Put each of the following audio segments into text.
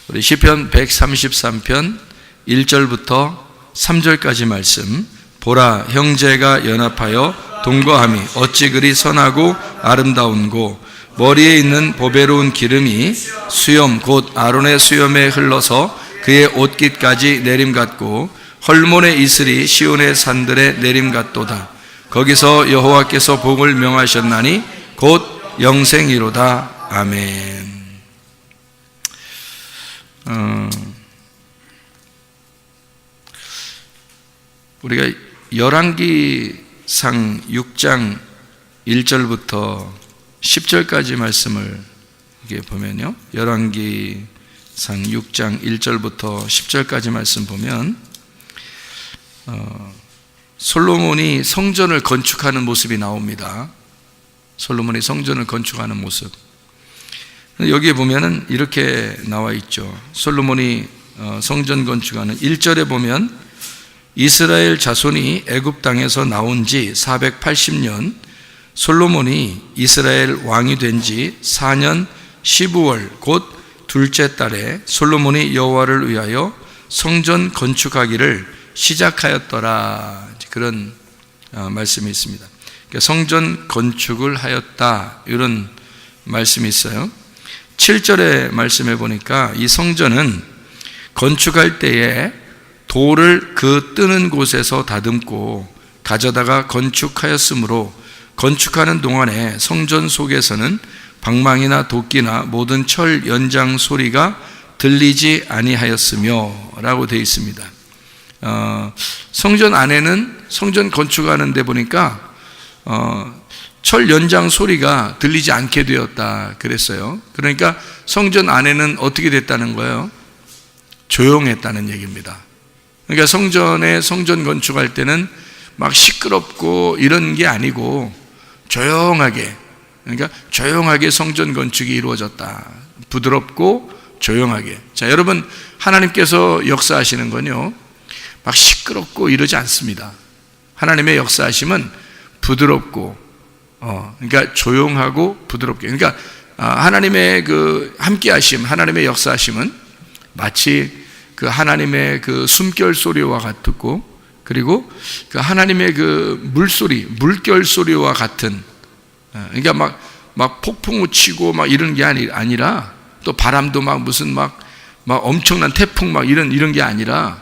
우리 시편 133편 1절부터 3절까지 말씀. 보라, 형제가 연합하여 동거함이 어찌 그리 선하고 아름다운고, 머리에 있는 보배로운 기름이 수염 곧 아론의 수염에 흘러서 그의 옷깃까지 내림같고, 헐몬의 이슬이 시온의 산들에 내림같도다. 거기서 여호와께서 복을 명하셨나니 곧 영생이로다. 아멘. 우리가 열왕기상 6장 1절부터 10절까지 말씀을 이렇게 보면요, 열왕기상 6장 1절부터 10절까지 말씀 보면 솔로몬이 성전을 건축하는 모습이 나옵니다. 솔로몬이 성전을 건축하는 모습. 여기에 보면은 이렇게 나와 있죠. 솔로몬이 성전 건축하는 1절에 보면 이스라엘 자손이 애굽 땅에서 나온 지 480년, 솔로몬이 이스라엘 왕이 된 지 4년 15월 곧 둘째 달에 솔로몬이 여호와를 위하여 성전 건축하기를 시작하였더라. 그런 말씀이 있습니다. 성전 건축을 하였다, 이런 말씀이 있어요. 7절의 말씀에 보니까 이 성전은 건축할 때에 돌을 그 뜨는 곳에서 다듬고 가져다가 건축하였으므로 건축하는 동안에 성전 속에서는 방망이나 도끼나 모든 철 연장 소리가 들리지 아니하였으며 라고 되어 있습니다. 성전 안에는 성전 건축하는 데 보니까 철 연장 소리가 들리지 않게 되었다 그랬어요. 그러니까 성전 안에는 어떻게 됐다는 거예요? 조용했다는 얘기입니다. 그러니까 성전 건축할 때는 막 시끄럽고 이런 게 아니고 조용하게, 그러니까 조용하게 성전 건축이 이루어졌다. 부드럽고 조용하게. 자, 여러분, 하나님께서 역사하시는 건요, 막 시끄럽고 이러지 않습니다. 하나님의 역사하심은 부드럽고, 그러니까 조용하고 부드럽게. 그러니까 하나님의 그 함께하심, 하나님의 역사하심은 마치 그 하나님의 그 숨결 소리와 같고, 그리고 그 하나님의 그 물결 소리와 같은, 그러니까 막 폭풍우 치고 막 이런 게 아니라, 또 바람도 막 무슨 막 엄청난 태풍 막 이런 게 아니라,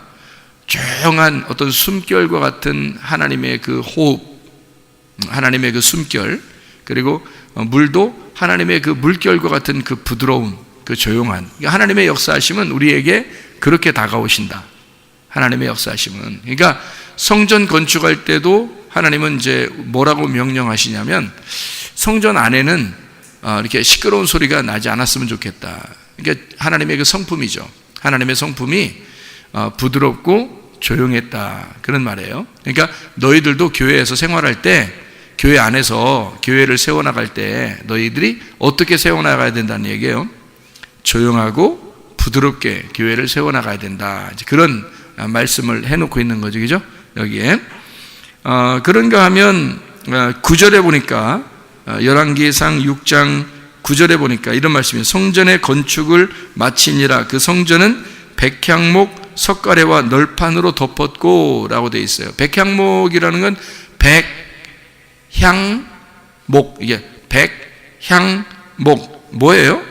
조용한 어떤 숨결과 같은 하나님의 그 호흡, 하나님의 그 숨결, 그리고 물도 하나님의 그 물결과 같은 그 부드러운, 그 조용한, 그러니까 하나님의 역사하심은 우리에게 그렇게 다가오신다. 하나님의 역사하심은. 그러니까 성전 건축할 때도 하나님은 이제 뭐라고 명령하시냐면, 성전 안에는 이렇게 시끄러운 소리가 나지 않았으면 좋겠다. 그러니까 하나님의 그 성품이죠. 하나님의 성품이 부드럽고 조용했다, 그런 말이에요. 그러니까 너희들도 교회에서 생활할 때, 교회 안에서 교회를 세워나갈 때 너희들이 어떻게 세워나가야 된다는 얘기예요. 조용하고 부드럽게 교회를 세워나가야 된다, 그런 말씀을 해놓고 있는 거죠, 그죠? 여기에 그런가 하면 9절에 보니까, 열왕기상 6장 9절에 보니까 이런 말씀이에요. 성전의 건축을 마치니라. 그 성전은 백향목 석가래와 널판으로 덮었고 라고 되어 있어요. 백향목이라는 건 백향목, 이게 백향목 뭐예요?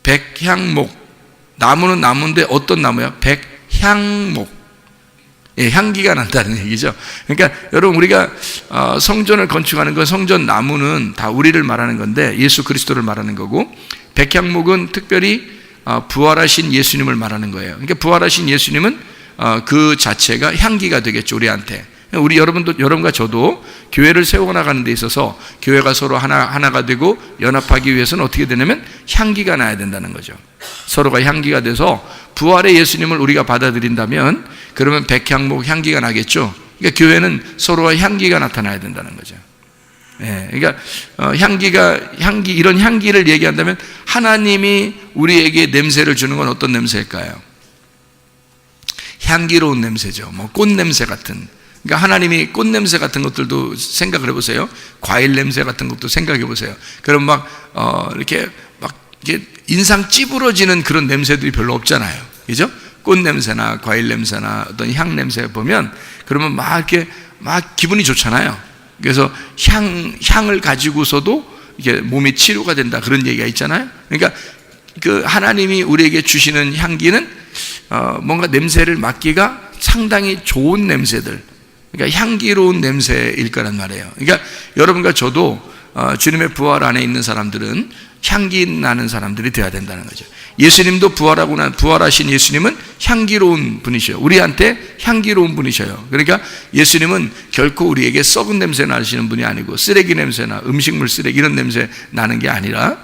백향목. 나무는 나무인데 어떤 나무야? 백향목. 예, 향기가 난다는 얘기죠. 그러니까 여러분, 우리가 성전을 건축하는 건, 성전 나무는 다 우리를 말하는 건데 예수 그리스도를 말하는 거고, 백향목은 특별히 부활하신 예수님을 말하는 거예요. 그러니까 부활하신 예수님은 그 자체가 향기가 되겠죠, 우리한테. 우리 여러분과 저도 교회를 세워나가는 데 있어서 교회가 서로 하나가 되고 연합하기 위해서는 어떻게 되냐면 향기가 나야 된다는 거죠. 서로가 향기가 돼서 부활의 예수님을 우리가 받아들인다면, 그러면 백향목 향기가 나겠죠. 그러니까 교회는 서로와 향기가 나타나야 된다는 거죠. 예, 그러니까 이런 향기를 얘기한다면, 하나님이 우리에게 냄새를 주는 건 어떤 냄새일까요? 향기로운 냄새죠. 뭐 꽃 냄새 같은. 그러니까 하나님이 꽃 냄새 같은 것들도 생각을 해보세요. 과일 냄새 같은 것도 생각해 보세요. 그럼 이렇게 막 이게 인상 찌부러지는 그런 냄새들이 별로 없잖아요. 그죠? 꽃 냄새나 과일 냄새나 어떤 향 냄새 보면 그러면 막 이렇게 막 기분이 좋잖아요. 그래서 향을 가지고서도 이게 몸이 치료가 된다 그런 얘기가 있잖아요. 그러니까 그 하나님이 우리에게 주시는 향기는 뭔가 냄새를 맡기가 상당히 좋은 냄새들, 그러니까 향기로운 냄새일 거란 말이에요. 그러니까 여러분과 저도 주님의 부활 안에 있는 사람들은 향기 나는 사람들이 되어야 된다는 거죠. 예수님도 부활하신 예수님은 향기로운 분이셔요. 우리한테 향기로운 분이셔요. 그러니까 예수님은 결코 우리에게 썩은 냄새 나시는 분이 아니고 쓰레기 냄새나 음식물 쓰레기 이런 냄새 나는 게 아니라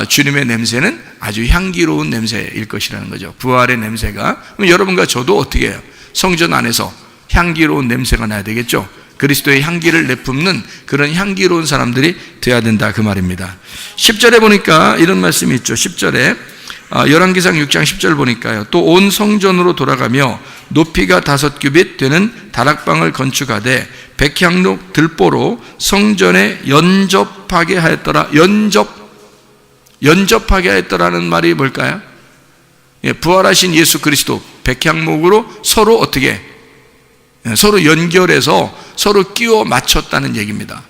주님의 냄새는 아주 향기로운 냄새일 것이라는 거죠. 부활의 냄새가. 그럼 여러분과 저도 어떻게 해요? 성전 안에서 향기로운 냄새가 나야 되겠죠. 그리스도의 향기를 내뿜는 그런 향기로운 사람들이 되어야 된다 그 말입니다. 10절에 보니까 이런 말씀이 있죠. 10절에 열왕기상 6장 10절 보니까요. 또 온 성전으로 돌아가며 높이가 5규빗 되는 다락방을 건축하되 백향록 들보로 성전에 연접하게 하였더라. 연접하게 하였더라는 말이 뭘까요? 부활하신 예수 그리스도 백향목으로 서로 어떻게 서로 연결해서 서로 끼워 맞췄다는 얘기입니다.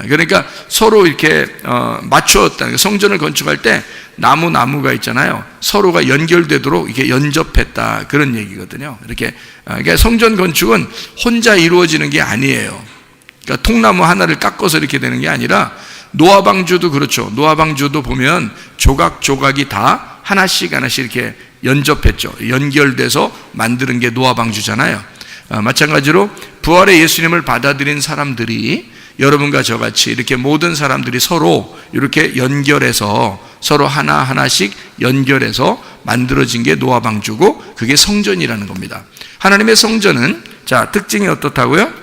그러니까 서로 이렇게 맞추었다. 성전을 건축할 때 나무가 있잖아요. 서로가 연결되도록 이렇게 연접했다 그런 얘기거든요. 이렇게 그러니까 성전 건축은 혼자 이루어지는 게 아니에요. 그러니까 통나무 하나를 깎아서 이렇게 되는 게 아니라 노아방주도 그렇죠. 노아방주도 보면 조각이 다 하나씩 이렇게 연접했죠. 연결돼서 만드는 게 노아방주잖아요. 마찬가지로 부활의 예수님을 받아들인 사람들이 여러분과 저같이 이렇게 모든 사람들이 서로 이렇게 연결해서 서로 하나하나씩 연결해서 만들어진 게 노아방주고 그게 성전이라는 겁니다. 하나님의 성전은 자 특징이 어떻다고요?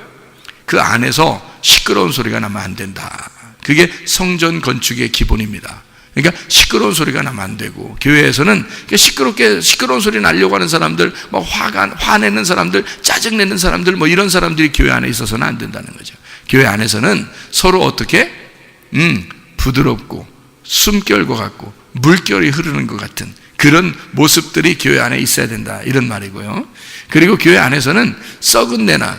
그 안에서 시끄러운 소리가 나면 안 된다. 그게 성전 건축의 기본입니다. 그러니까 시끄러운 소리가 나면 안 되고 교회에서는 시끄러운 소리 나려고 하는 사람들, 화내는 사람들, 짜증내는 사람들 이런 사람들이 교회 안에 있어서는 안 된다는 거죠. 교회 안에서는 서로 어떻게 부드럽고 숨결과 같고 물결이 흐르는 것 같은 그런 모습들이 교회 안에 있어야 된다 이런 말이고요. 그리고 교회 안에서는 썩은 내나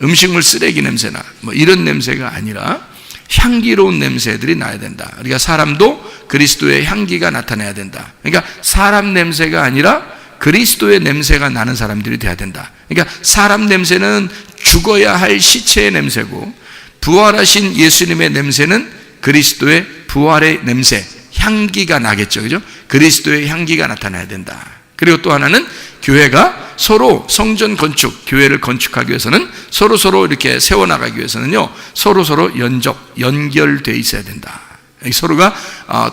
음식물 쓰레기 냄새나 이런 냄새가 아니라 향기로운 냄새들이 나야 된다. 그러니까 사람도 그리스도의 향기가 나타나야 된다. 그러니까 사람 냄새가 아니라 그리스도의 냄새가 나는 사람들이 돼야 된다. 그러니까 사람 냄새는 죽어야 할 시체의 냄새고 부활하신 예수님의 냄새는 그리스도의 부활의 냄새, 향기가 나겠죠. 그죠? 그리스도의 향기가 나타나야 된다. 그리고 또 하나는 교회가 서로 성전 건축, 교회를 건축하기 위해서는 서로 이렇게 세워나가기 위해서는요, 서로 연결되어 있어야 된다. 서로가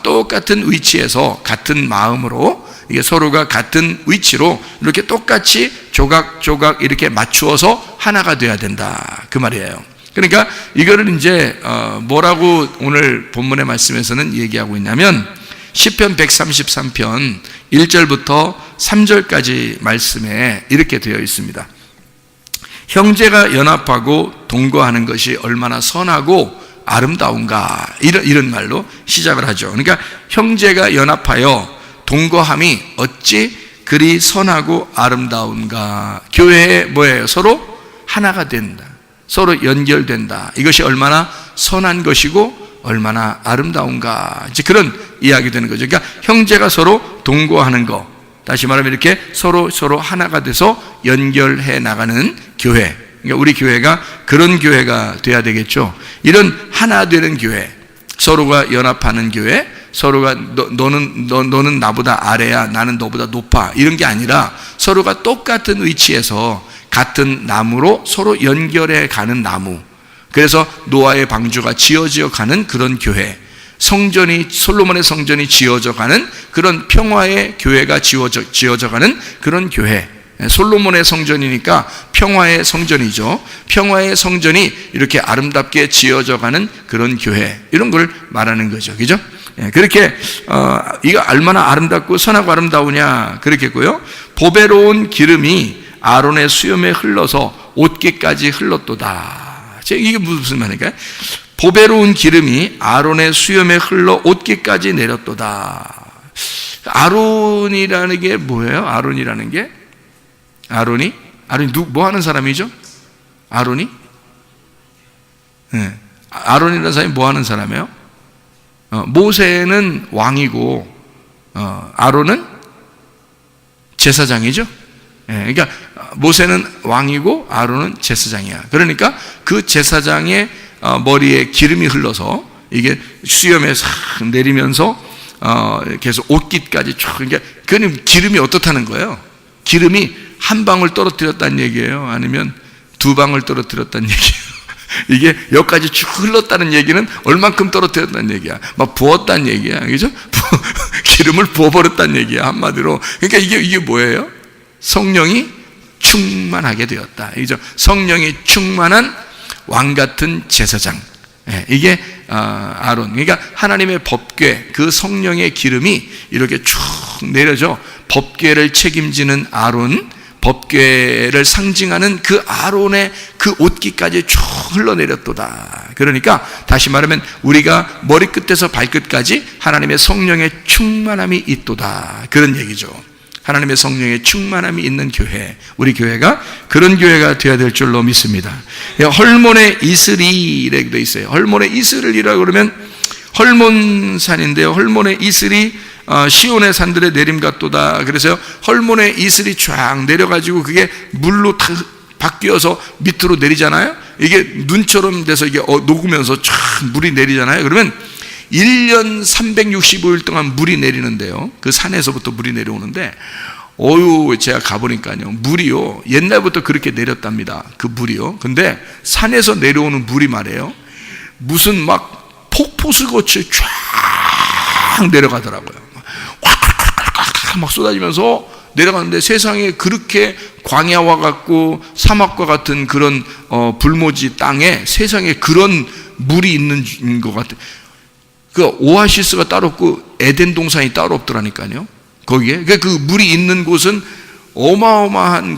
똑같은 위치에서 같은 마음으로 이게 서로가 같은 위치로 이렇게 똑같이 조각 이렇게 맞추어서 하나가 돼야 된다. 그 말이에요. 그러니까 이거를 이제 뭐라고 오늘 본문의 말씀에서는 얘기하고 있냐면 시편 133편 1절부터 3절까지 말씀에 이렇게 되어 있습니다. 형제가 연합하고 동거하는 것이 얼마나 선하고 아름다운가 이런 말로 시작을 하죠. 그러니까 형제가 연합하여 동거함이 어찌 그리 선하고 아름다운가. 교회에 뭐예요? 서로 하나가 된다. 서로 연결된다. 이것이 얼마나 선한 것이고 얼마나 아름다운가. 이제 그런 이야기 되는 거죠. 그러니까 형제가 서로 동거하는 거. 다시 말하면 이렇게 서로 하나가 돼서 연결해 나가는 교회. 그러니까 우리 교회가 그런 교회가 돼야 되겠죠. 이런 하나 되는 교회, 서로가 연합하는 교회, 서로가 너는 나보다 아래야, 나는 너보다 높아 이런 게 아니라 서로가 똑같은 위치에서 같은 나무로 서로 연결해 가는 나무. 그래서 노아의 방주가 지어져 가는 그런 교회, 솔로몬의 성전이 지어져 가는 그런 평화의 교회가 지어져 가는 그런 교회. 솔로몬의 성전이니까 평화의 성전이죠. 평화의 성전이 이렇게 아름답게 지어져 가는 그런 교회, 이런 걸 말하는 거죠. 그죠? 그렇게 이거 얼마나 아름답고 선하고 아름다우냐 그렇겠고요. 보배로운 기름이 아론의 수염에 흘러서 옷깃까지 흘렀도다. 이게 무슨 말인가요? 보배로운 기름이 아론의 수염에 흘러 옷깃까지 내렸도다. 아론이라는 게 뭐예요? 아론이라는 게? 아론이 뭐 하는 사람이죠? 아론이? 네. 아론이라는 사람이 뭐 하는 사람이에요? 모세는 왕이고 아론은 제사장이죠. 그러니까 모세는 왕이고 아론은 제사장이야. 그러니까 그 제사장의 머리에 기름이 흘러서 이게 수염에 싹 내리면서 계속 옷깃까지 쭉, 그러니까 그는 기름이 어떻다는 거예요? 기름이 한 방울 떨어뜨렸다는 얘기예요? 아니면 두 방울 떨어뜨렸다는 얘기예요? 이게 여기까지 쭉 흘렀다는 얘기는 얼만큼 떨어뜨렸다는 얘기야? 막 부었다는 얘기야. 그죠? 기름을 부어버렸다는 얘기야. 한마디로. 그러니까 이게 뭐예요? 성령이 충만하게 되었다. 그죠? 성령이 충만한 왕 같은 제사장. 이게 아론. 그러니까 하나님의 법궤, 그 성령의 기름이 이렇게 쭉 내려져 법궤를 책임지는 아론, 법궤를 상징하는 그 아론의 그 옷깃까지 쭉 흘러내렸도다. 그러니까 다시 말하면 우리가 머리끝에서 발끝까지 하나님의 성령의 충만함이 있도다. 그런 얘기죠. 하나님의 성령의 충만함이 있는 교회, 우리 교회가 그런 교회가 되어야 될 줄로 믿습니다. 헐몬의 이슬이라고 되어 있어요. 헐몬의 이슬이라고 그러면 헐몬산인데요, 헐몬의 이슬이 시온의 산들의 내림 같도다. 그래서 헐몬의 이슬이 쫙 내려가지고 그게 물로 바뀌어서 밑으로 내리잖아요. 이게 눈처럼 돼서 이게 녹으면서 쫙 물이 내리잖아요. 그러면 1년 365일 동안 물이 내리는데요, 그 산에서부터 물이 내려오는데, 제가 가보니까요, 물이요, 옛날부터 그렇게 내렸답니다. 그 물이요. 근데 산에서 내려오는 물이 말이에요, 무슨 막 폭포수같이 쫙 내려가더라고요. 막 쏟아지면서 내려가는데, 세상에 그렇게 광야와 같고 사막과 같은 그런 불모지 땅에 세상에 그런 물이 있는 것 같아요. 그 오아시스가 따로 없고 에덴 동산이 따로 없더라니까요. 거기에 그 물이 있는 곳은 어마어마한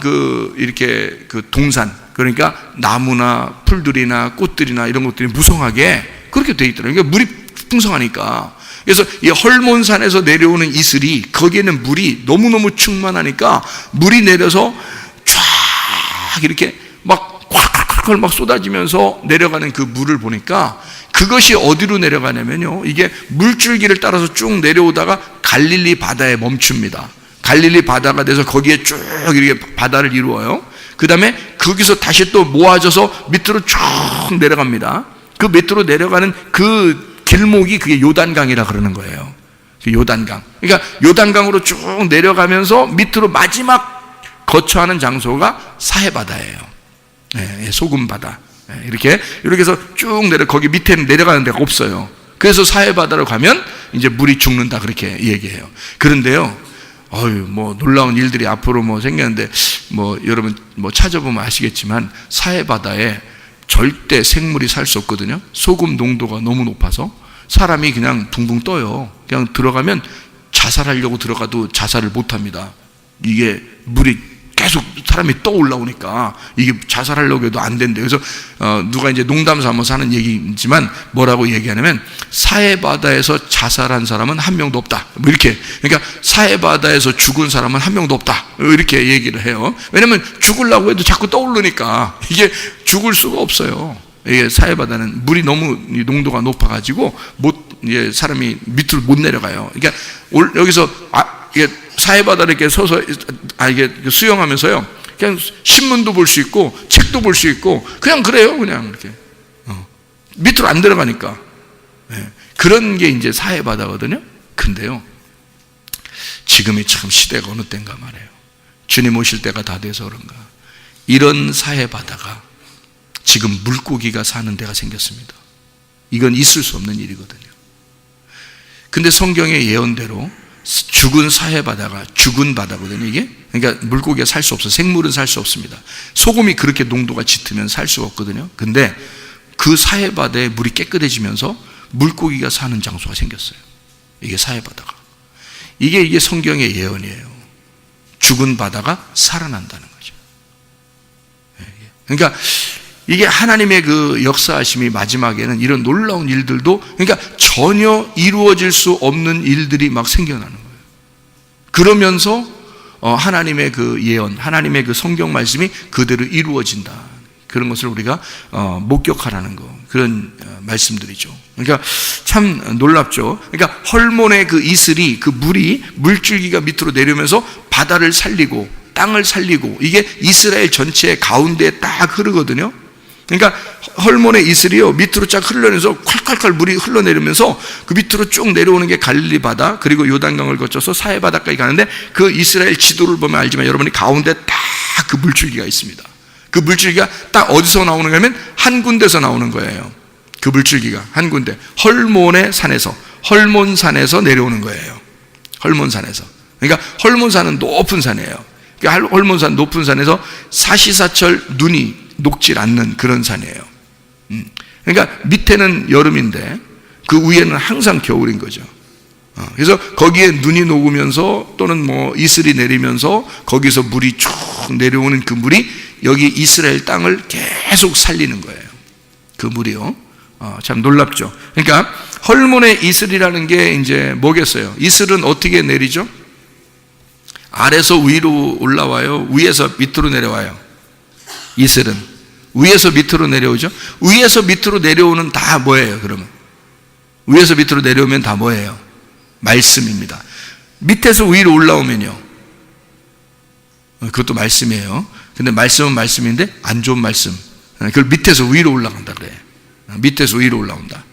이렇게 동산, 그러니까 나무나 풀들이나 꽃들이나 이런 것들이 무성하게 그렇게 돼 있더라고요. 그러니까 물이 풍성하니까. 그래서 이 헐몬산에서 내려오는 이슬이, 거기에는 물이 너무너무 충만하니까 물이 내려서 쫙 이렇게 막 콱콱콱 막 쏟아지면서 내려가는 그 물을 보니까, 그것이 어디로 내려가냐면요, 이게 물줄기를 따라서 쭉 내려오다가 갈릴리 바다에 멈춥니다. 갈릴리 바다가 돼서 거기에 쭉 이렇게 바다를 이루어요. 그 다음에 거기서 다시 또 모아져서 밑으로 쭉 내려갑니다. 그 밑으로 내려가는 그 길목이 그게 요단강이라 그러는 거예요. 요단강. 그러니까 요단강으로 쭉 내려가면서 밑으로 마지막 거처하는 장소가 사해바다예요. 소금바다. 이렇게 해서 쭉 거기 밑에는 내려가는 데가 없어요. 그래서 사해바다로 가면 이제 물이 죽는다, 그렇게 얘기해요. 그런데요, 뭐 놀라운 일들이 앞으로 뭐 생겼는데, 뭐 여러분 뭐 찾아보면 아시겠지만 사해바다에 절대 생물이 살 수 없거든요. 소금 농도가 너무 높아서 사람이 그냥 붕붕 떠요. 그냥 들어가면 자살하려고 들어가도 자살을 못 합니다. 이게 물이 계속 사람이 떠올라오니까 이게 자살하려고 해도 안 된대요. 그래서 누가 이제 농담 삼아서 하는 얘기지만 뭐라고 얘기하냐면, 사해바다에서 자살한 사람은 한 명도 없다, 뭐 이렇게. 그러니까 사해바다에서 죽은 사람은 한 명도 없다, 이렇게 얘기를 해요. 왜냐면 죽으려고 해도 자꾸 떠오르니까 이게 죽을 수가 없어요. 이게 사해바다는 물이 너무 농도가 높아가지고 사람이 밑으로 못 내려가요. 그러니까 여기서 이게 사해바다를 이렇게 서서 이게 수영하면서요, 그냥 신문도 볼 수 있고 책도 볼 수 있고 그냥 그래요. 그냥 이렇게 밑으로 안 들어가니까. 그런 게 이제 사해바다거든요. 근데요, 지금이 참 시대가 어느 때인가 말이에요. 주님 오실 때가 다 돼서 그런가, 이런 사해바다가 지금 물고기가 사는 데가 생겼습니다. 이건 있을 수 없는 일이거든요. 근데 성경의 예언대로 죽은 사해바다가 죽은 바다거든요, 이게. 그러니까 물고기가 살 수 없어. 생물은 살 수 없습니다. 소금이 그렇게 농도가 짙으면 살 수가 없거든요. 근데 그 사해바다에 물이 깨끗해지면서 물고기가 사는 장소가 생겼어요. 이게 사해바다가. 이게 성경의 예언이에요. 죽은 바다가 살아난다는 거죠. 그러니까 이게 하나님의 그 역사하심이 마지막에는 이런 놀라운 일들도, 그러니까 전혀 이루어질 수 없는 일들이 막 생겨나는 거예요. 그러면서 하나님의 그 예언, 하나님의 그 성경 말씀이 그대로 이루어진다. 그런 것을 우리가 목격하라는 거, 그런 말씀들이죠. 그러니까 참 놀랍죠. 그러니까 헐몬의 그 이슬이, 그 물줄기가 밑으로 내려오면서 바다를 살리고 땅을 살리고, 이게 이스라엘 전체의 가운데에 딱 흐르거든요. 그러니까 헐몬의 이슬이요, 밑으로 쫙 흘러내면서 콸콸콸 물이 흘러내리면서 그 밑으로 쭉 내려오는 게 갈릴리 바다, 그리고 요단강을 거쳐서 사해 바다까지 가는데, 그 이스라엘 지도를 보면 알지만 여러분이 가운데 딱 그 물줄기가 있습니다. 그 물줄기가 딱 어디서 나오는 거냐면 한 군데서 나오는 거예요. 그 물줄기가 한 군데, 헐몬의 산에서, 헐몬산에서 내려오는 거예요. 헐몬산에서. 그러니까 헐몬산은 높은 산이에요. 그러니까 헐몬산, 높은 산에서 사시사철 눈이 녹질 않는 그런 산이에요. 그러니까 밑에는 여름인데 그 위에는 항상 겨울인 거죠. 그래서 거기에 눈이 녹으면서 또는 뭐 이슬이 내리면서 거기서 물이 쭉 내려오는 그 물이 여기 이스라엘 땅을 계속 살리는 거예요. 그 물이요. 참 놀랍죠. 그러니까 헐몬의 이슬이라는 게 이제 뭐겠어요? 이슬은 어떻게 내리죠? 아래서 위로 올라와요? 위에서 밑으로 내려와요? 이슬은 위에서 밑으로 내려오죠? 위에서 밑으로 내려오는 다 뭐예요, 그러면? 위에서 밑으로 내려오면 다 뭐예요? 말씀입니다. 밑에서 위로 올라오면요, 그것도 말씀이에요. 근데 말씀은 말씀인데 안 좋은 말씀, 그걸 밑에서 위로 올라간다 그래. 밑에서 위로 올라온다.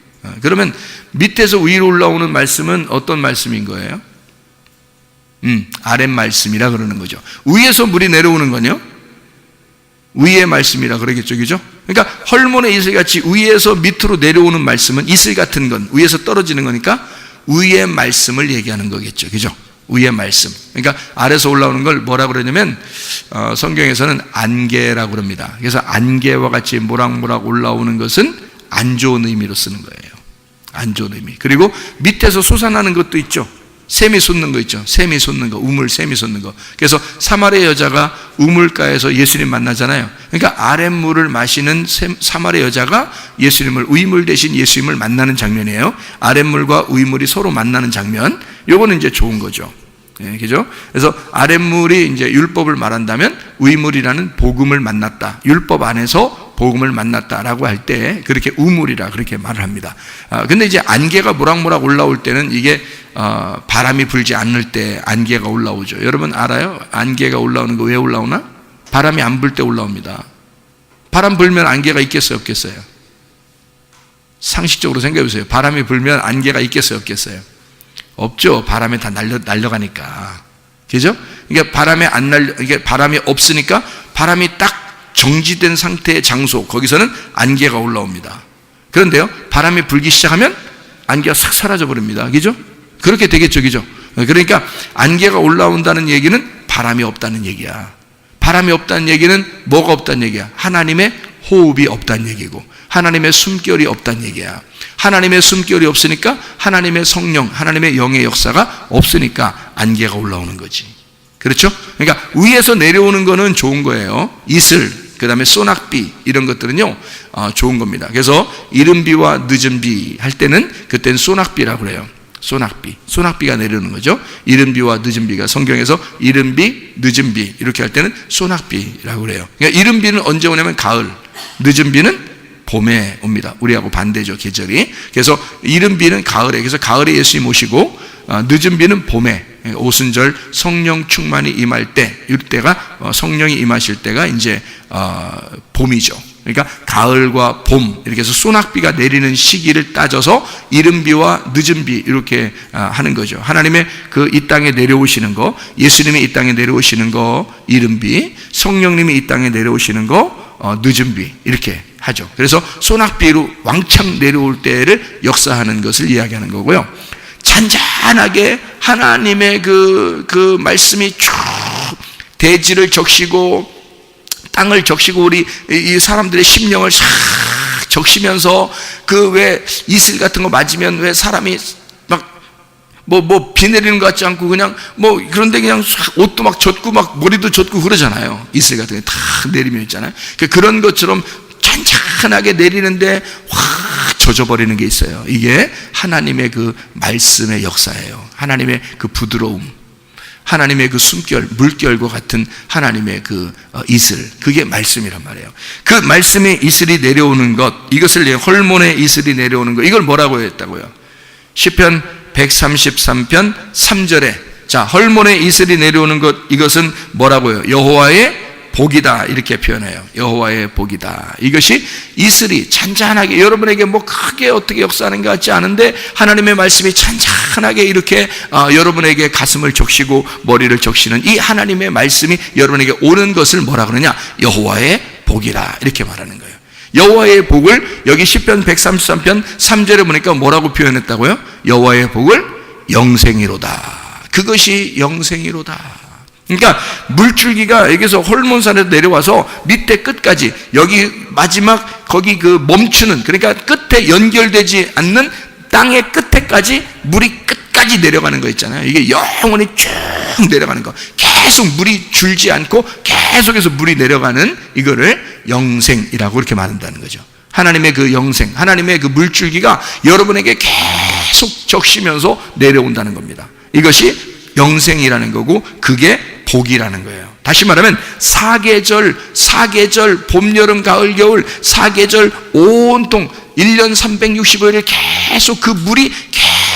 그러면 밑에서 위로 올라오는 말씀은 어떤 말씀인 거예요? 아랫 말씀이라 그러는 거죠. 위에서 물이 내려오는 건요, 위의 말씀이라 그러겠죠, 그죠? 그러니까 헐몬의 이슬 같이 위에서 밑으로 내려오는 말씀은 이슬 같은 건 위에서 떨어지는 거니까 위의 말씀을 얘기하는 거겠죠, 그죠? 위의 말씀. 그러니까 아래서 올라오는 걸 뭐라 그러냐면 성경에서는 안개라고 그럽니다. 그래서 안개와 같이 모락모락 올라오는 것은 안 좋은 의미로 쓰는 거예요. 안 좋은 의미. 그리고 밑에서 솟아나는 것도 있죠. 샘이 솟는 거 있죠. 샘이 솟는 거, 우물, 샘이 솟는 거. 그래서 사마리아 여자가 우물가에서 예수님 만나잖아요. 그러니까 아랫물을 마시는 사마리아 여자가 예수님을, 우이물 대신 예수님을 만나는 장면이에요. 아랫물과 우이물이 서로 만나는 장면. 요거는 이제 좋은 거죠. 예, 그죠? 그래서 아랫물이 이제 율법을 말한다면 우이물이라는 복음을 만났다. 율법 안에서 복음을 만났다라고 할 때 그렇게 우물이라 그렇게 말을 합니다. 근데 이제 안개가 모락모락 올라올 때는 이게 바람이 불지 않을 때 안개가 올라오죠. 여러분 알아요? 안개가 올라오는 거 왜 올라오나? 바람이 안 불 때 올라옵니다. 바람 불면 안개가 있겠어요, 없겠어요? 상식적으로 생각해 보세요. 바람이 불면 안개가 있겠어요, 없겠어요? 없죠. 바람에 다 날려가니까. 그죠? 그러니까 이게 바람이 없으니까 바람이 딱 정지된 상태의 장소, 거기서는 안개가 올라옵니다. 그런데요, 바람이 불기 시작하면 안개가 싹 사라져 버립니다. 그죠? 그렇게 되겠죠, 그죠? 그러니까 안개가 올라온다는 얘기는 바람이 없다는 얘기야. 바람이 없다는 얘기는 뭐가 없다는 얘기야? 하나님의 호흡이 없다는 얘기고, 하나님의 숨결이 없다는 얘기야. 하나님의 숨결이 없으니까 하나님의 성령, 하나님의 영의 역사가 없으니까 안개가 올라오는 거지. 그렇죠? 그러니까 위에서 내려오는 거는 좋은 거예요. 이슬, 그 다음에 소낙비, 이런 것들은요 좋은 겁니다. 그래서 이른 비와 늦은 비 할 때는 그때는 소낙비라고 그래요. 소낙비가 내려오는 거죠. 이른 비와 늦은 비가 성경에서 이른 비, 늦은 비 이렇게 할 때는 소낙비라고 그래요. 그러니까 이른 비는 언제 오냐면 가을, 늦은 비는 봄에 옵니다. 우리하고 반대죠, 계절이. 그래서 이른 비는 가을에, 그래서 가을에 예수님 오시고, 늦은 비는 봄에, 오순절 성령 충만이 임할 때, 이때가 성령이 임하실 때가 이제 봄이죠. 그러니까 가을과 봄 이렇게 해서 소낙비가 내리는 시기를 따져서 이른 비와 늦은 비 이렇게 하는 거죠. 하나님의 그 이 땅에 내려오시는 거, 예수님이 이 땅에 내려오시는 거 이른 비, 성령님이 이 땅에 내려오시는 거 늦은 비 이렇게 하죠. 그래서 소낙비로 왕창 내려올 때를 역사하는 것을 이야기하는 거고요. 잔잔하게 하나님의 그 말씀이 쭉 대지를 적시고 땅을 적시고 우리 이 사람들의 심령을 싹 적시면서 그 왜 이슬 같은 거 맞으면 왜 사람이 막 뭐 비 내리는 것 같지 않고 그냥 뭐 그런데 그냥 옷도 막 젖고 막 머리도 젖고 그러잖아요. 이슬 같은 게 다 내리면 있잖아요. 그런 것처럼 잔잔하게 내리는데 확 젖어버리는 게 있어요. 이게 하나님의 그 말씀의 역사예요. 하나님의 그 부드러움, 하나님의 그 숨결, 물결과 같은 하나님의 그 이슬, 그게 말씀이란 말이에요. 그 말씀의 이슬이 내려오는 것, 이것을 헐몬의 이슬이 내려오는 것, 이걸 뭐라고 했다고요? 시편 133편 3절에 자, 헐몬의 이슬이 내려오는 것, 이것은 뭐라고요? 여호와의 복이다, 이렇게 표현해요. 여호와의 복이다. 이것이 이슬이 잔잔하게, 여러분에게 뭐 크게 어떻게 역사하는 것 같지 않은데 하나님의 말씀이 잔잔하게 이렇게 여러분에게 가슴을 적시고 머리를 적시는 이 하나님의 말씀이 여러분에게 오는 것을 뭐라 그러냐? 여호와의 복이라, 이렇게 말하는 거예요. 여호와의 복을 여기 시편 133편 3절에 보니까 뭐라고 표현했다고요? 여호와의 복을 영생이로다. 그것이 영생이로다. 그러니까 물줄기가 여기서 헐몬산에서 내려와서 밑에 끝까지, 여기 마지막 거기 그 멈추는, 그러니까 끝에 연결되지 않는 땅의 끝에까지 물이 끝까지 내려가는 거 있잖아요. 이게 영원히 쭉 내려가는 거, 계속 물이 줄지 않고 계속해서 물이 내려가는 이거를 영생이라고 이렇게 말한다는 거죠. 하나님의 그 영생, 하나님의 그 물줄기가 여러분에게 계속 적시면서 내려온다는 겁니다. 이것이 영생이라는 거고, 그게 복이라는 거예요. 다시 말하면 사계절, 봄, 여름, 가을, 겨울, 사계절 온통 1년 365일을 계속 그 물이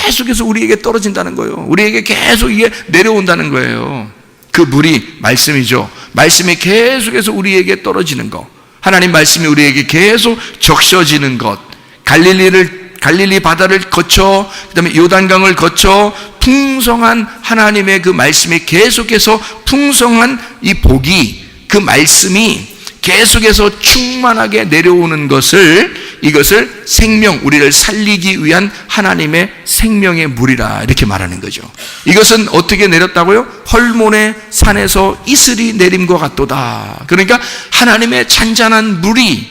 계속해서 우리에게 떨어진다는 거예요. 우리에게 계속 이게 내려온다는 거예요. 그 물이 말씀이죠. 말씀이 계속해서 우리에게 떨어지는 것, 하나님 말씀이 우리에게 계속 적셔지는 것, 갈릴리 바다를 거쳐, 그 다음에 요단강을 거쳐 풍성한 하나님의 그 말씀이 계속해서 풍성한 이 복이, 그 말씀이 계속해서 충만하게 내려오는 것을, 이것을 생명, 우리를 살리기 위한 하나님의 생명의 물이라, 이렇게 말하는 거죠. 이것은 어떻게 내렸다고요? 헐몬의 산에서 이슬이 내림과 같도다. 그러니까 하나님의 잔잔한 물이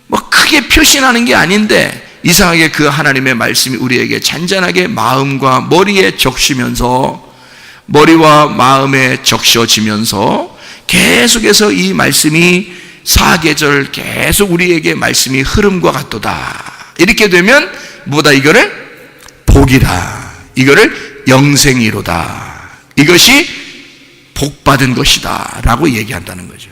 뭐 크게 표시나는 게 아닌데, 이상하게 그 하나님의 말씀이 우리에게 잔잔하게 마음과 머리에 적시면서, 머리와 마음에 적셔지면서 계속해서 이 말씀이 사계절 계속 우리에게 말씀이 흐름과 같도다. 이렇게 되면 뭐다? 이거를 복이다, 이거를 영생이로다, 이것이 복받은 것이다 라고 얘기한다는 거죠.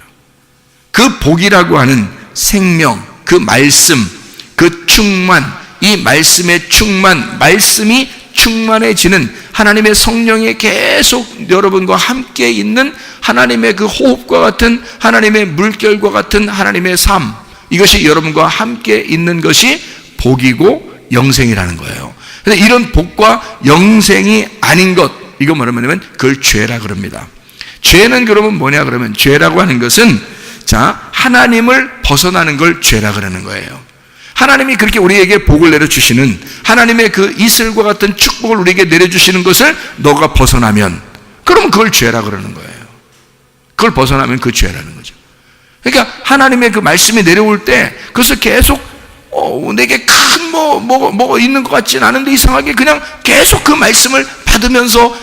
그 복이라고 하는 생명, 그 말씀, 그 충만, 이 말씀의 충만, 말씀이 충만해지는 하나님의 성령에 계속 여러분과 함께 있는 하나님의 그 호흡과 같은, 하나님의 물결과 같은 하나님의 삶, 이것이 여러분과 함께 있는 것이 복이고 영생이라는 거예요. 그런데 이런 복과 영생이 아닌 것, 이거 뭐냐면 그걸 죄라 그럽니다. 죄는 그러면 뭐냐 그러면, 죄라고 하는 것은 자, 하나님을 벗어나는 걸 죄라 그러는 거예요. 하나님이 그렇게 우리에게 복을 내려주시는, 하나님의 그 이슬과 같은 축복을 우리에게 내려주시는 것을 너가 벗어나면, 그러면 그걸 죄라 그러는 거예요. 그걸 벗어나면 그 죄라는 거죠. 그러니까 하나님의 그 말씀이 내려올 때 그것을 계속 내게 큰 뭐 있는 것 같진 않은데 이상하게 그냥 계속 그 말씀을 받으면서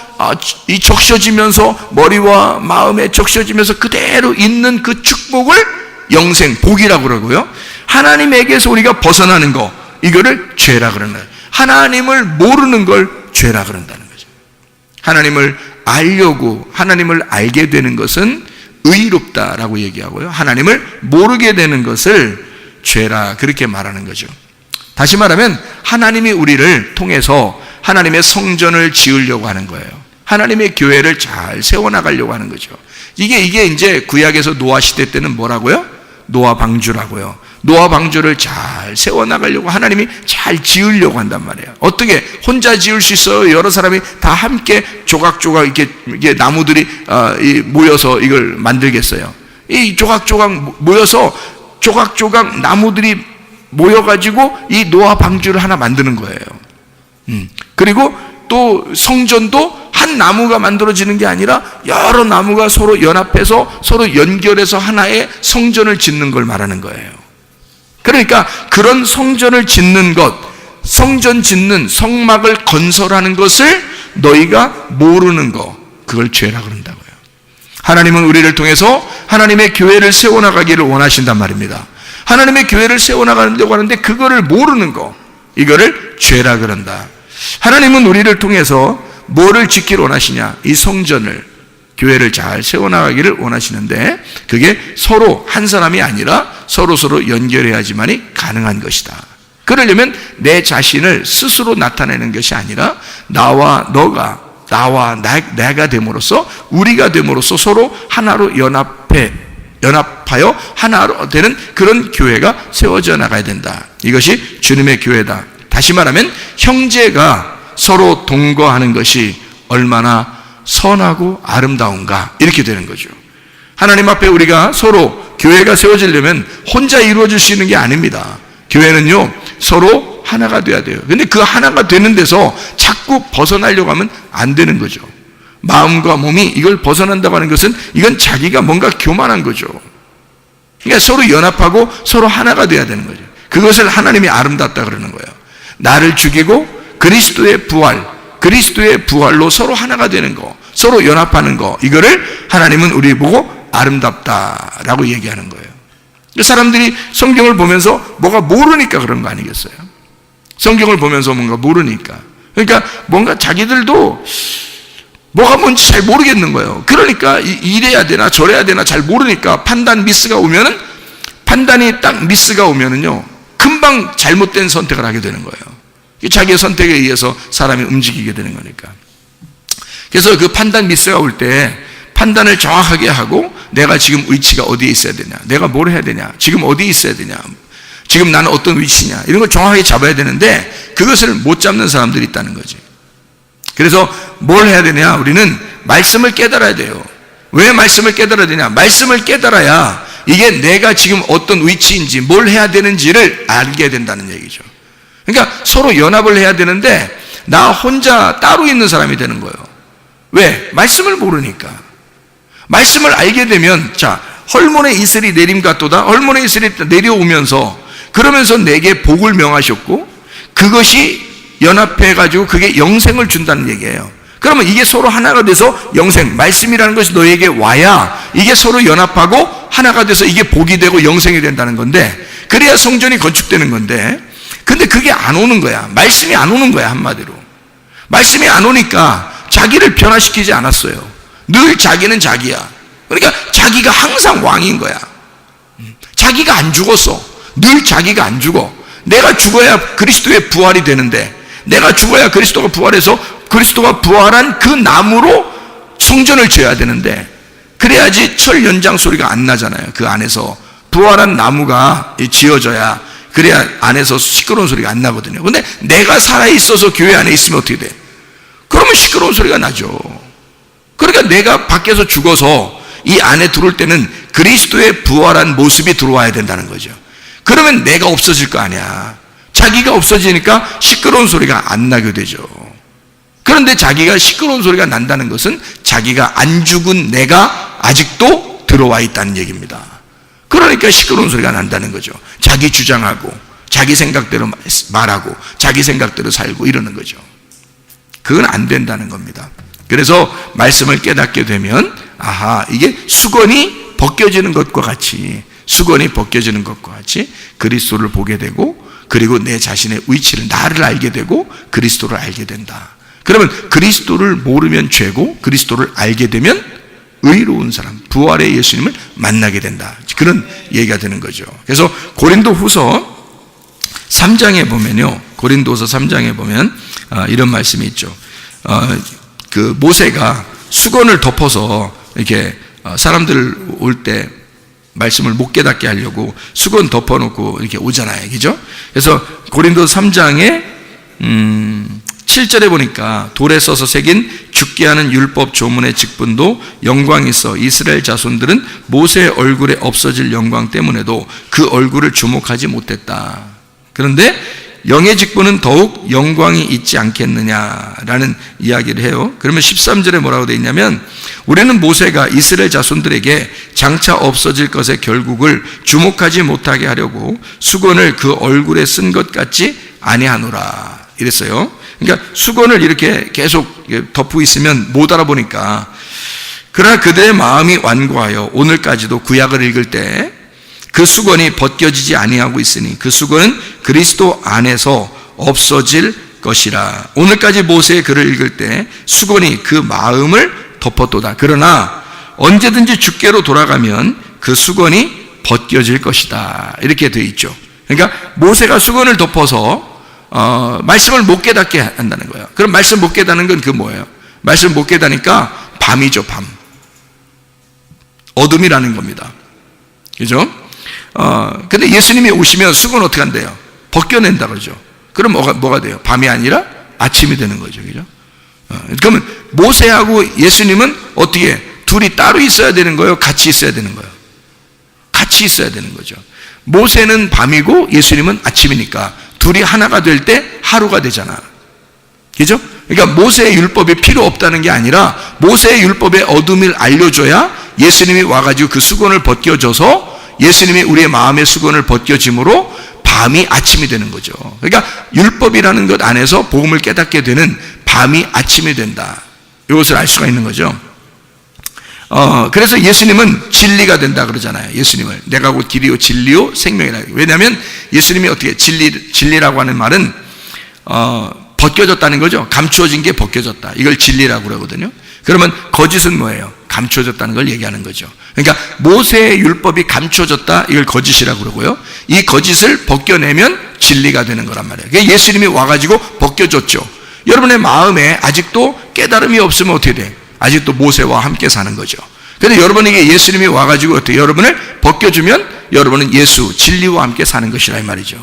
이 적셔지면서 머리와 마음에 적셔지면서 그대로 있는 그 축복을 영생, 복이라고 그러고요. 하나님에게서 우리가 벗어나는 거, 이거를 죄라 그러는 거예요. 하나님을 모르는 걸 죄라 그런다는 거죠. 하나님을 알려고, 하나님을 알게 되는 것은 의롭다라고 얘기하고요, 하나님을 모르게 되는 것을 죄라, 그렇게 말하는 거죠. 다시 말하면 하나님이 우리를 통해서 하나님의 성전을 지으려고 하는 거예요. 하나님의 교회를 잘 세워나가려고 하는 거죠. 이게 이제 구약에서 노아 시대 때는 뭐라고요? 노아 방주라고요. 노아 방주를 잘 세워나가려고 하나님이 잘 지으려고 한단 말이에요. 어떻게 혼자 지을 수 있어요? 여러 사람이 다 함께 조각조각 이게 나무들이 모여서 이걸 만들겠어요? 이 조각조각 모여서 조각조각 나무들이 모여가지고 이 노아 방주를 하나 만드는 거예요. 그리고 또 성전도 한 나무가 만들어지는 게 아니라 여러 나무가 서로 연합해서 서로 연결해서 하나의 성전을 짓는 걸 말하는 거예요. 그러니까 그런 성전을 짓는 것, 성전 짓는, 성막을 건설하는 것을 너희가 모르는 거, 그걸 죄라 그런다고요. 하나님은 우리를 통해서 하나님의 교회를 세워나가기를 원하신단 말입니다. 하나님의 교회를 세워나가려고 하는데 그거를 모르는 거, 이거를 죄라 그런다. 하나님은 우리를 통해서 뭐를 지키를 원하시냐? 이 성전을, 교회를 잘 세워나가기를 원하시는데, 그게 서로 한 사람이 아니라 서로 연결해야지만이 가능한 것이다. 그러려면 내 자신을 스스로 나타내는 것이 아니라 나와 너가, 나와 내가 됨으로써, 우리가 됨으로써 서로 하나로 연합하여 하나로 되는 그런 교회가 세워져 나가야 된다. 이것이 주님의 교회다. 다시 말하면 형제가 서로 동거하는 것이 얼마나 선하고 아름다운가, 이렇게 되는 거죠. 하나님 앞에 우리가 서로 교회가 세워지려면 혼자 이루어질 수 있는 게 아닙니다. 교회는요, 서로 하나가 돼야 돼요. 근데 그 하나가 되는 데서 자꾸 벗어나려고 하면 안 되는 거죠. 마음과 몸이 이걸 벗어난다고 하는 것은 이건 자기가 뭔가 교만한 거죠. 그러니까 서로 연합하고 서로 하나가 돼야 되는 거죠. 그것을 하나님이 아름답다 그러는 거예요. 나를 죽이고 그리스도의 부활로 서로 하나가 되는 거, 서로 연합하는 거, 이거를 하나님은 우리 보고 아름답다라고 얘기하는 거예요. 사람들이 성경을 보면서 뭐가 모르니까 그런 거 아니겠어요? 성경을 보면서 뭔가 모르니까. 그러니까 뭔가 자기들도 뭐가 뭔지 잘 모르겠는 거예요. 그러니까 이래야 되나 저래야 되나 잘 모르니까 판단이 딱 미스가 오면은요, 금방 잘못된 선택을 하게 되는 거예요. 자기의 선택에 의해서 사람이 움직이게 되는 거니까. 그래서 그 판단 미스가 올 때 판단을 정확하게 하고, 내가 지금 위치가 어디에 있어야 되냐, 내가 뭘 해야 되냐, 지금 어디에 있어야 되냐, 지금 나는 어떤 위치냐, 이런 걸 정확하게 잡아야 되는데 그것을 못 잡는 사람들이 있다는 거지. 그래서 뭘 해야 되냐? 우리는 말씀을 깨달아야 돼요. 왜 말씀을 깨달아야 되냐? 말씀을 깨달아야 이게 내가 지금 어떤 위치인지 뭘 해야 되는지를 알게 된다는 얘기죠. 그러니까 서로 연합을 해야 되는데 나 혼자 따로 있는 사람이 되는 거예요. 왜? 말씀을 모르니까. 말씀을 알게 되면, 자, 헐몬의 이슬이 내림같도다. 헐몬의 이슬이 내려오면서, 그러면서 내게 복을 명하셨고, 그것이 연합해가지고 그게 영생을 준다는 얘기예요. 그러면 이게 서로 하나가 돼서 영생, 말씀이라는 것이 너에게 와야 이게 서로 연합하고 하나가 돼서 이게 복이 되고 영생이 된다는 건데, 그래야 성전이 건축되는 건데, 근데 그게 안 오는 거야. 말씀이 안 오는 거야, 한마디로. 말씀이 안 오니까 자기를 변화시키지 않았어요. 늘 자기는 자기야. 그러니까 자기가 항상 왕인 거야. 자기가 안 죽었어. 늘 자기가 안 죽어. 내가 죽어야 그리스도의 부활이 되는데, 내가 죽어야 그리스도가 부활해서 그리스도가 부활한 그 나무로 성전을 지어야 되는데, 그래야지 철 연장 소리가 안 나잖아요. 그 안에서 부활한 나무가 지어져야, 그래야 안에서 시끄러운 소리가 안 나거든요. 근데 내가 살아있어서 교회 안에 있으면 어떻게 돼? 그러면 시끄러운 소리가 나죠. 그러니까 내가 밖에서 죽어서 이 안에 들어올 때는 그리스도의 부활한 모습이 들어와야 된다는 거죠. 그러면 내가 없어질 거 아니야. 자기가 없어지니까 시끄러운 소리가 안 나게 되죠. 그런데 자기가 시끄러운 소리가 난다는 것은 자기가 안 죽은 내가 아직도 들어와 있다는 얘기입니다. 그러니까 시끄러운 소리가 난다는 거죠. 자기 주장하고 자기 생각대로 말하고 자기 생각대로 살고 이러는 거죠. 그건 안 된다는 겁니다. 그래서 말씀을 깨닫게 되면, 아하, 이게 수건이 벗겨지는 것과 같이 그리스도를 보게 되고, 그리고 내 자신의 위치를, 나를 알게 되고 그리스도를 알게 된다. 그러면 그리스도를 모르면 죄고, 그리스도를 알게 되면 의로운 사람, 부활의 예수님을 만나게 된다. 그런 얘기가 되는 거죠. 그래서 고린도후서 3장에 보면요, 고린도서 3장에 보면 이런 말씀이 있죠. 그 모세가 수건을 덮어서 이렇게 사람들 올 때 말씀을 못 깨닫게 하려고 수건 덮어놓고 이렇게 오잖아요, 그죠? 그래서 고린도서 3장에 7절에 보니까, 돌에 써서 새긴 죽게 하는 율법 조문의 직분도 영광이 있어 이스라엘 자손들은 모세의 얼굴에 없어질 영광 때문에도 그 얼굴을 주목하지 못했다. 그런데 영의 직분은 더욱 영광이 있지 않겠느냐라는 이야기를 해요. 그러면 13절에 뭐라고 되어 있냐면, 우리는 모세가 이스라엘 자손들에게 장차 없어질 것의 결국을 주목하지 못하게 하려고 수건을 그 얼굴에 쓴 것 같지 아니하노라 이랬어요. 그러니까 수건을 이렇게 계속 덮고 있으면 못 알아보니까, 그러나 그들의 마음이 완고하여 오늘까지도 구약을 읽을 때 그 수건이 벗겨지지 아니하고 있으니 그 수건은 그리스도 안에서 없어질 것이라. 오늘까지 모세의 글을 읽을 때 수건이 그 마음을 덮었도다. 그러나 언제든지 주께로 돌아가면 그 수건이 벗겨질 것이다. 이렇게 되어 있죠. 그러니까 모세가 수건을 덮어서 말씀을 못 깨닫게 한다는 거예요. 그럼 말씀 못 깨닫는 건 그 뭐예요? 말씀 못 깨닫으니까 밤이죠, 밤. 어둠이라는 겁니다. 그죠? 근데 예수님이 오시면 수건 어떻게 한대요? 벗겨낸다 그러죠. 그럼 뭐가 돼요? 밤이 아니라 아침이 되는 거죠. 그죠? 그러면 모세하고 예수님은 어떻게 둘이 따로 있어야 되는 거예요? 같이 있어야 되는 거예요? 같이 있어야 되는 거죠. 모세는 밤이고 예수님은 아침이니까 둘이 하나가 될 때 하루가 되잖아. 그죠? 그러니까 모세의 율법이 필요 없다는 게 아니라 모세의 율법의 어둠을 알려줘야 예수님이 와가지고 그 수건을 벗겨줘서 예수님이 우리의 마음의 수건을 벗겨짐으로 밤이 아침이 되는 거죠. 그러니까 율법이라는 것 안에서 복음을 깨닫게 되는 밤이 아침이 된다. 이것을 알 수가 있는 거죠. 그래서 예수님은 진리가 된다 그러잖아요. 예수님을 내가 곧 길이요 진리요 생명이라. 왜냐하면 예수님이 어떻게 진리라고 하는 말은 벗겨졌다는 거죠. 감추어진 게 벗겨졌다. 이걸 진리라고 그러거든요. 그러면 거짓은 뭐예요? 감추어졌다는 걸 얘기하는 거죠. 그러니까 모세의 율법이 감추어졌다. 이걸 거짓이라고 그러고요. 이 거짓을 벗겨내면 진리가 되는 거란 말이에요. 그러니까 예수님이 와가지고 벗겨줬죠. 여러분의 마음에 아직도 깨달음이 없으면 어떻게 돼? 아직도 모세와 함께 사는 거죠. 그런데 여러분에게 예수님이 와가지고 어떻게 여러분을 벗겨주면 여러분은 예수 진리와 함께 사는 것이라 이 말이죠.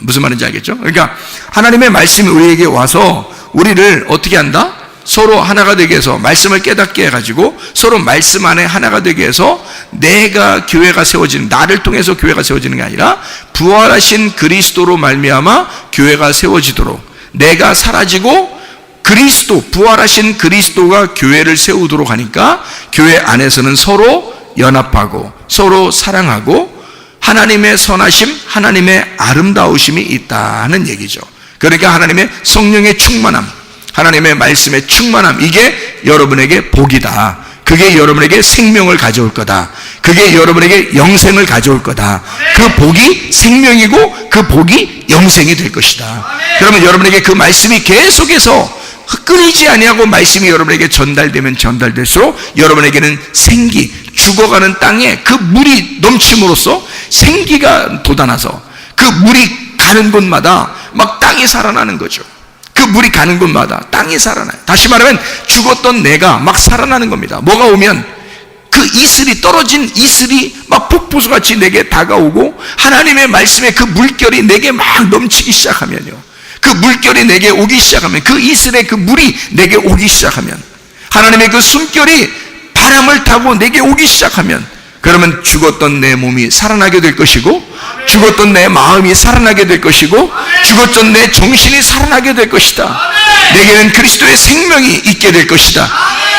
무슨 말인지 알겠죠? 그러니까 하나님의 말씀이 우리에게 와서 우리를 어떻게 한다? 서로 하나가 되게 해서 말씀을 깨닫게 해가지고 서로 말씀 안에 하나가 되게 해서 내가 교회가 세워지는, 나를 통해서 교회가 세워지는 게 아니라 부활하신 그리스도로 말미암아 교회가 세워지도록 내가 사라지고 그리스도, 부활하신 그리스도가 교회를 세우도록 하니까 교회 안에서는 서로 연합하고 서로 사랑하고 하나님의 선하심, 하나님의 아름다우심이 있다는 얘기죠. 그러니까 하나님의 성령의 충만함, 하나님의 말씀의 충만함, 이게 여러분에게 복이다. 그게 여러분에게 생명을 가져올 거다. 그게 여러분에게 영생을 가져올 거다. 그 복이 생명이고 그 복이 영생이 될 것이다. 그러면 여러분에게 그 말씀이 계속해서 끊이지 아니하고 말씀이 여러분에게 전달되면 전달될수록 여러분에게는 생기, 죽어가는 땅에 그 물이 넘침으로써 생기가 돋아나서 그 물이 가는 곳마다 막 땅이 살아나는 거죠. 그 물이 가는 곳마다 땅이 살아나요. 다시 말하면 죽었던 내가 막 살아나는 겁니다. 뭐가 오면 그 이슬이, 떨어진 이슬이 막 폭포수같이 내게 다가오고 하나님의 말씀에 그 물결이 내게 막 넘치기 시작하면요, 그 물결이 내게 오기 시작하면, 그 이슬의 그 물이 내게 오기 시작하면, 하나님의 그 숨결이 바람을 타고 내게 오기 시작하면, 그러면 죽었던 내 몸이 살아나게 될 것이고, 죽었던 내 마음이 살아나게 될 것이고, 죽었던 내 정신이 살아나게 될 것이다. 내게는 그리스도의 생명이 있게 될 것이다.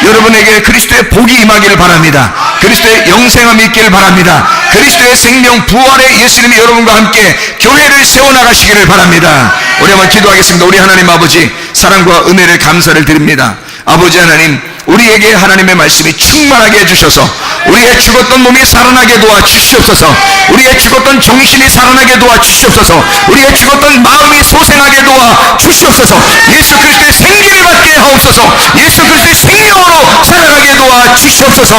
여러분에게 그리스도의 복이 임하기를 바랍니다. 그리스도의 영생함이 있기를 바랍니다. 그리스도의 생명 부활의 예수님이 여러분과 함께 교회를 세워나가시기를 바랍니다. 우리 한번 기도하겠습니다. 우리 하나님 아버지, 사랑과 은혜를 감사를 드립니다. 아버지 하나님, 우리에게 하나님의 말씀이 충만하게 해주셔서 우리의 죽었던 몸이 살아나게 도와주시옵소서. 우리의 죽었던 정신이 살아나게 도와주시옵소서. 우리의 죽었던 마음이 소생하게 도와주시옵소서. 예수 그리스도의 생기를 받게 하옵소서. 예수 그리스도의 생명으로 살아가게 도와주시옵소서.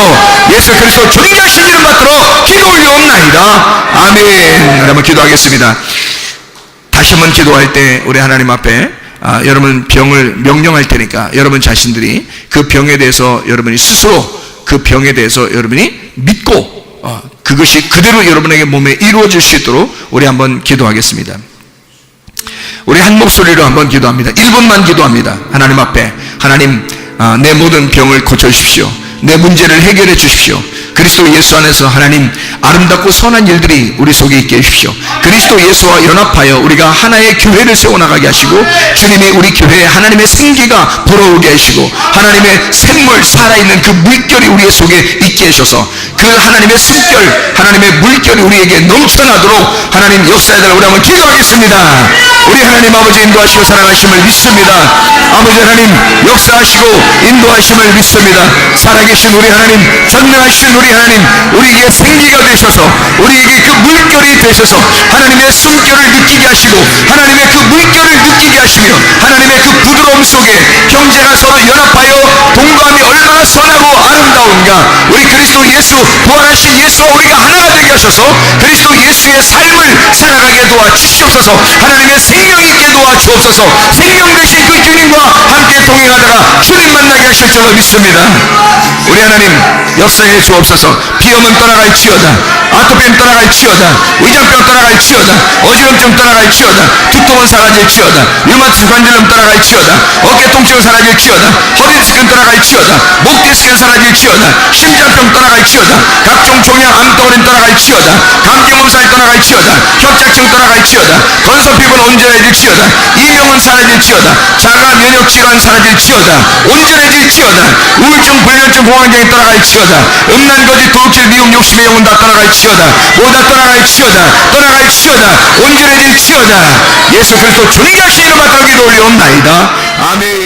예수 그리스도 존귀하신 이름 받들어 기도 올리옵나이다. 아멘. 한번 기도하겠습니다. 다시 한번 기도할 때 우리 하나님 앞에 여러분 병을 명령할 테니까 여러분 자신들이 그 병에 대해서 여러분이 스스로 그 병에 대해서 여러분이 믿고 그것이 그대로 여러분에게 몸에 이루어질 수 있도록 우리 한번 기도하겠습니다. 우리 한 목소리로 한번 기도합니다. 1분만 기도합니다. 하나님 앞에, 하나님, 내 모든 병을 고쳐주십시오. 내 문제를 해결해 주십시오. 그리스도 예수 안에서 하나님 아름답고 선한 일들이 우리 속에 있게 해주십시오. 그리스도 예수와 연합하여 우리가 하나의 교회를 세워나가게 하시고, 주님이 우리 교회에 하나님의 생기가 불어오게 하시고, 하나님의 샘물, 살아있는 그 물결이 우리 속에 있게 하셔서 그 하나님의 숨결, 하나님의 물결이 우리에게 넘쳐나도록 하나님 역사해달라고 우리 한번 기도하겠습니다. 우리 하나님 아버지 인도하시고 사랑하심을 믿습니다. 아버지 하나님 역사하시고 인도하심을 믿습니다. 살아계신 우리 하나님, 전능하신 우리 우리 하나님, 우리에게 생기가 되셔서 우리에게 그 물결이 되셔서 하나님의 숨결을 느끼게 하시고 하나님의 그 물결을 느끼게 하시며 하나님의 그 부드러움 속에 형제가 서로 연합하여 동거함이 얼마나 선하고 아름다운가. 우리 그리스도 예수, 부활하신 예수와 우리가 하나가 되게 하셔서 그리스도 예수의 삶을 살아가게 도와주시옵소서. 하나님의 생명 있게 도와주옵소서. 생명 되신 그 주님과 함께 동행하다가 주님 만나게 하실 줄로 믿습니다. 우리 하나님 역사해 주옵소서. 비염은 떠나갈지어다, 아토피는 떠나갈지어다, 위장병 떠나갈지어다, 어지럼증 떠나갈지어다, 두통은 사라질지어다, 류마티스 관절염 떠나갈지어다, 어깨 통증은 사라질지어다, 허리 디스크는 떠나갈지어다, 목 디스크는 사라질지어다, 심장병 떠나갈지어다, 각종 종양 암덩어리는 떠나갈지어다, 감기 몸살 떠나갈지어다, 협착증 떠나갈지어다, 건선 피부는 온전해질지어다, 이명은 사라질지어다, 자가 면역 질환 사라질지어다, 온전해질지어다, 우울증 불면증 공황장애 떠나갈지어다, 음란 거짓 도둑질 미움 욕심의 영혼 다 떠나갈지어다, 모두 다 떠나갈지어다, 떠나갈지어다, 온전해질지어다. 예수 그리스도 주님이 하신 이름 받들어 기도 올려옵나이다. 아멘.